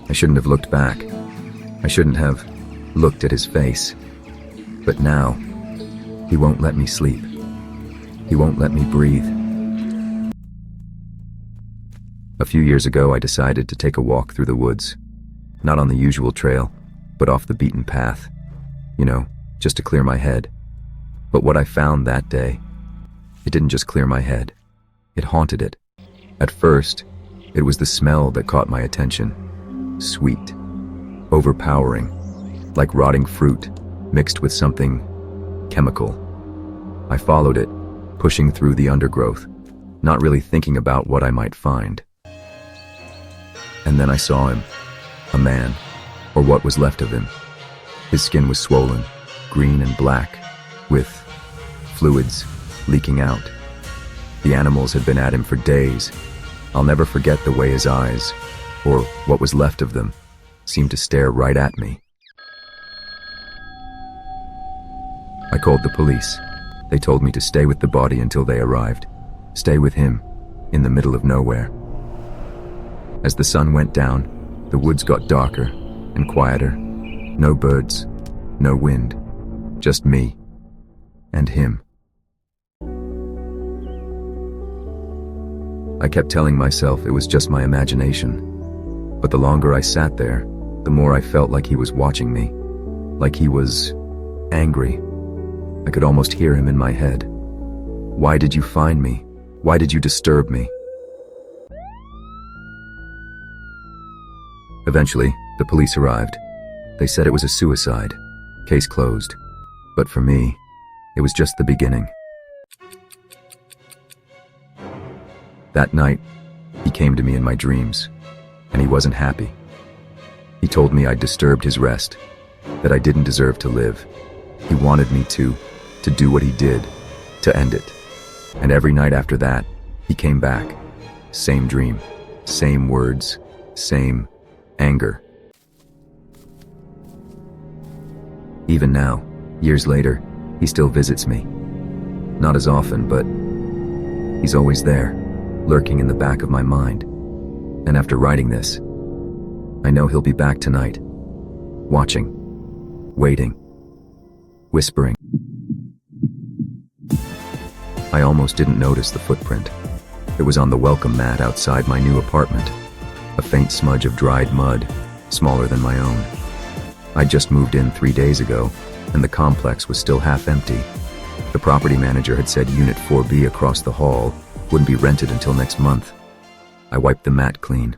I shouldn't have looked back. I shouldn't have looked at his face. But now, he won't let me sleep. He won't let me breathe. A few years ago, I decided to take a walk through the woods. Not on the usual trail, but off the beaten path. Just to clear my head. But what I found that day, it didn't just clear my head. It haunted it. At first, it was the smell that caught my attention. Sweet, overpowering, like rotting fruit mixed with something chemical. I followed it, pushing through the undergrowth, not really thinking about what I might find. And then I saw him, a man, or what was left of him. His skin was swollen, green and black, with fluids leaking out. The animals had been at him for days. I'll never forget the way his eyes, or what was left of them, seemed to stare right at me. I called the police. They told me to stay with the body until they arrived. Stay with him, in the middle of nowhere. As the sun went down, the woods got darker and quieter. No birds, no wind, just me and him. I kept telling myself it was just my imagination. But the longer I sat there, the more I felt like he was watching me. Like he was angry. I could almost hear him in my head. Why did you find me? Why did you disturb me? Eventually, the police arrived. They said it was a suicide. Case closed. But for me, it was just the beginning. That night, he came to me in my dreams, and he wasn't happy. He told me I'd disturbed his rest, that I didn't deserve to live. He wanted me to do what he did, to end it. And every night after that, he came back. Same dream, same words, same anger. Even now, years later, he still visits me. Not as often, but he's always there, lurking in the back of my mind. And after writing this, I know he'll be back tonight, watching, waiting, whispering. I almost didn't notice the footprint. It was on the welcome mat outside my new apartment, a faint smudge of dried mud, smaller than my own. I just moved in 3 days ago, and the complex was still half empty. The property manager had said Unit 4B across the hall wouldn't be rented until next month. I wiped the mat clean.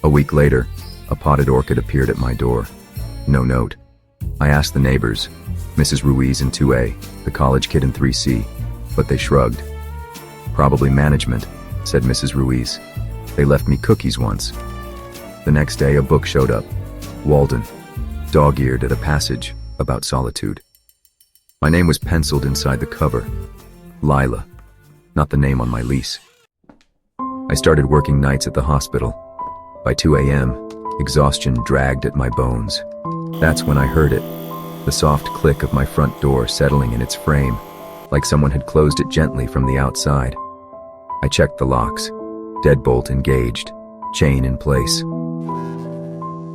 A week later, a potted orchid appeared at my door. No note. I asked the neighbors, Mrs. Ruiz in 2A, the college kid in 3C, but they shrugged. Probably management, said Mrs. Ruiz. They left me cookies once. The next day, a book showed up. Walden, dog-eared at a passage about solitude. My name was penciled inside the cover. Lila, not the name on my lease. I started working nights at the hospital. By 2 a.m., exhaustion dragged at my bones. That's when I heard it, the soft click of my front door settling in its frame, like someone had closed it gently from the outside. I checked the locks, deadbolt engaged, chain in place.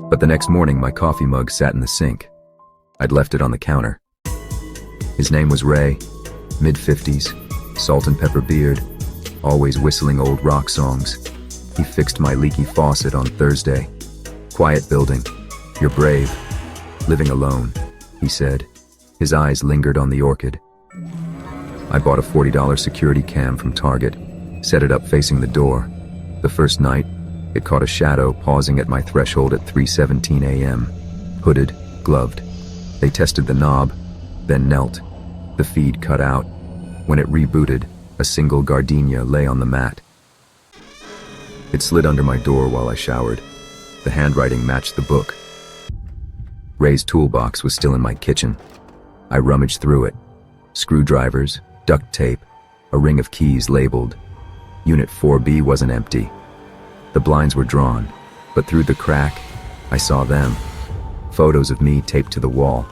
But the next morning, my coffee mug sat in the sink. I'd left it on the counter. His name was Ray, mid-50s, salt and pepper beard, always whistling old rock songs. He fixed my leaky faucet on Thursday. Quiet building. You're brave. Living alone, he said. His eyes lingered on the orchid. I bought a $40 security cam from Target, set it up facing the door. The first night, it caught a shadow pausing at my threshold at 3:17 a.m. Hooded, gloved. They tested the knob, then knelt. The feed cut out. When it rebooted, a single gardenia lay on the mat. It slid under my door while I showered. The handwriting matched the book. Ray's toolbox was still in my kitchen. I rummaged through it. Screwdrivers, duct tape, a ring of keys labeled. Unit 4B wasn't empty. The blinds were drawn, but through the crack, I saw them. Photos of me taped to the wall,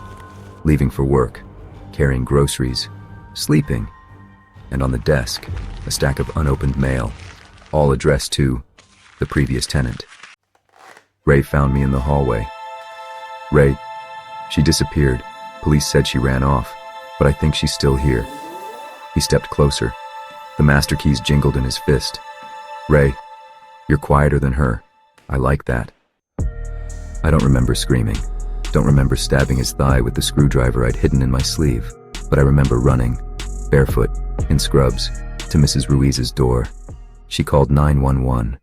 leaving for work, carrying groceries, sleeping, and on the desk, a stack of unopened mail, all addressed to the previous tenant. Ray found me in the hallway. Ray, she disappeared. Police said she ran off, but I think she's still here. He stepped closer. The master keys jingled in his fist. Ray, you're quieter than her. I like that. I don't remember screaming. Don't remember stabbing his thigh with the screwdriver I'd hidden in my sleeve, but I remember running, barefoot, in scrubs, to Mrs. Ruiz's door. She called 911.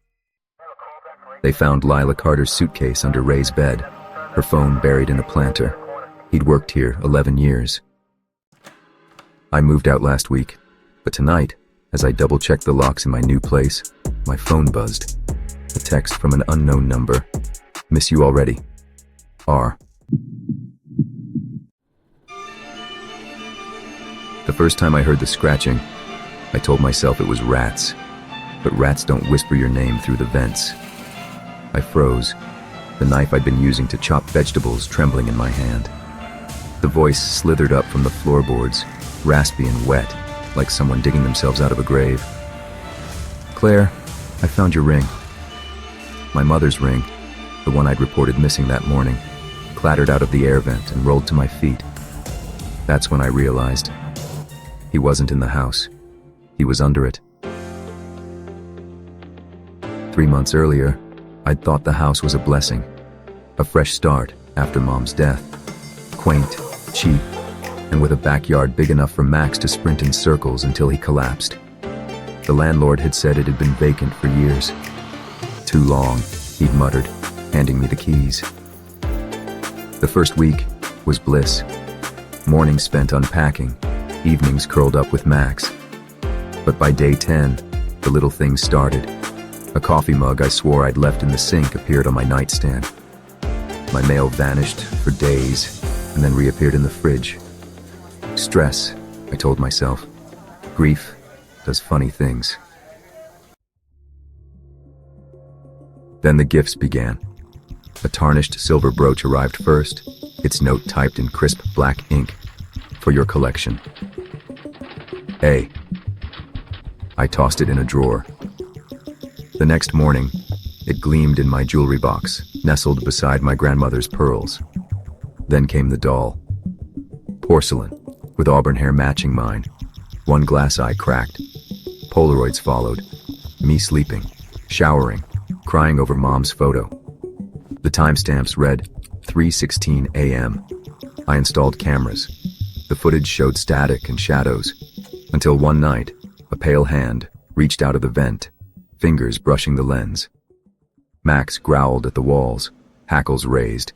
They found Lila Carter's suitcase under Ray's bed, her phone buried in a planter. He'd worked here 11 years. I moved out last week, but tonight, as I double-checked the locks in my new place, my phone buzzed. A text from an unknown number. Miss you already. R. The first time I heard the scratching, I told myself it was rats. But rats don't whisper your name through the vents. I froze, the knife I'd been using to chop vegetables trembling in my hand. The voice slithered up from the floorboards, raspy and wet, like someone digging themselves out of a grave. Claire, I found your ring. My mother's ring, the one I'd reported missing that morning, clattered out of the air vent and rolled to my feet. That's when I realized he wasn't in the house. He was under it. 3 months earlier, I'd thought the house was a blessing, a fresh start after Mom's death. Quaint, cheap, and with a backyard big enough for Max to sprint in circles until he collapsed. The landlord had said it had been vacant for years. Too long, he'd muttered, handing me the keys. The first week was bliss. Mornings spent unpacking, evenings curled up with Max. But by day 10, the little things started. A coffee mug I swore I'd left in the sink appeared on my nightstand. My mail vanished for days and then reappeared in the fridge. Stress, I told myself. Grief does funny things. Then the gifts began. A tarnished silver brooch arrived first, its note typed in crisp black ink. For your collection. A. I tossed it in a drawer. The next morning, it gleamed in my jewelry box, nestled beside my grandmother's pearls. Then came the doll. Porcelain, with auburn hair matching mine. One glass eye cracked. Polaroids followed. Me sleeping, showering, crying over Mom's photo. The timestamps read 3:16 a.m. I installed cameras. The footage showed static and shadows, until one night, a pale hand reached out of the vent, fingers brushing the lens. Max growled at the walls, hackles raised.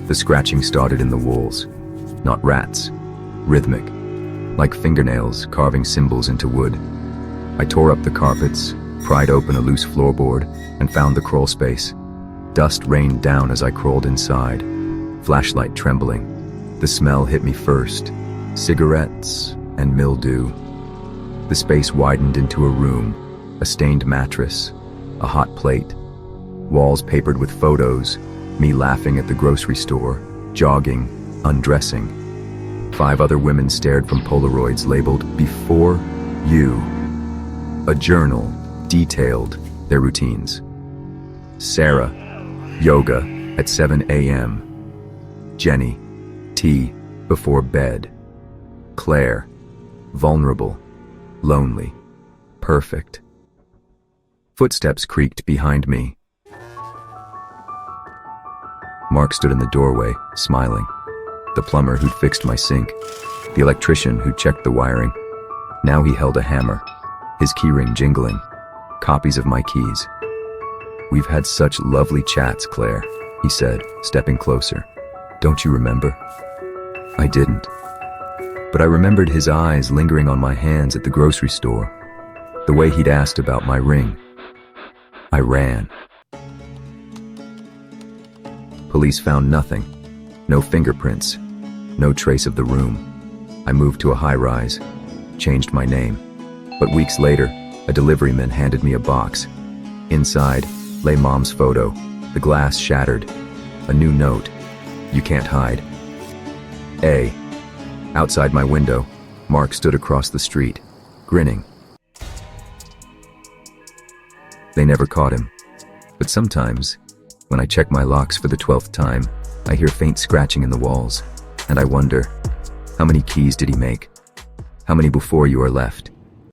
The scratching started in the walls, not rats, rhythmic, like fingernails carving symbols into wood. I tore up the carpets, pried open a loose floorboard, and found the crawl space. Dust rained down as I crawled inside, flashlight trembling. The smell hit me first, cigarettes and mildew. The space widened into a room, a stained mattress, a hot plate, walls papered with photos, me laughing at the grocery store, jogging, undressing. 5 other women stared from Polaroids labeled "Before You." A journal detailed their routines. Sarah, yoga at 7 a.m. Jenny, tea before bed. Claire, vulnerable, lonely, perfect. Footsteps creaked behind me. Mark stood in the doorway, smiling. The plumber who'd fixed my sink. The electrician who'd checked the wiring. Now he held a hammer, his keyring jingling. Copies of my keys. "We've had such lovely chats, Claire," he said, stepping closer. "Don't you remember?" I didn't. But I remembered his eyes lingering on my hands at the grocery store, the way he'd asked about my ring. I ran. Police found nothing. No fingerprints. No trace of the room. I moved to a high-rise, changed my name. But weeks later, a deliveryman handed me a box. Inside lay Mom's photo, the glass shattered. A new note. "You can't hide." A. Outside my window, Mark stood across the street, grinning. They never caught him. But sometimes, when I check my locks for the 12th time, I hear faint scratching in the walls, and I wonder, how many keys did he make? How many before you are left?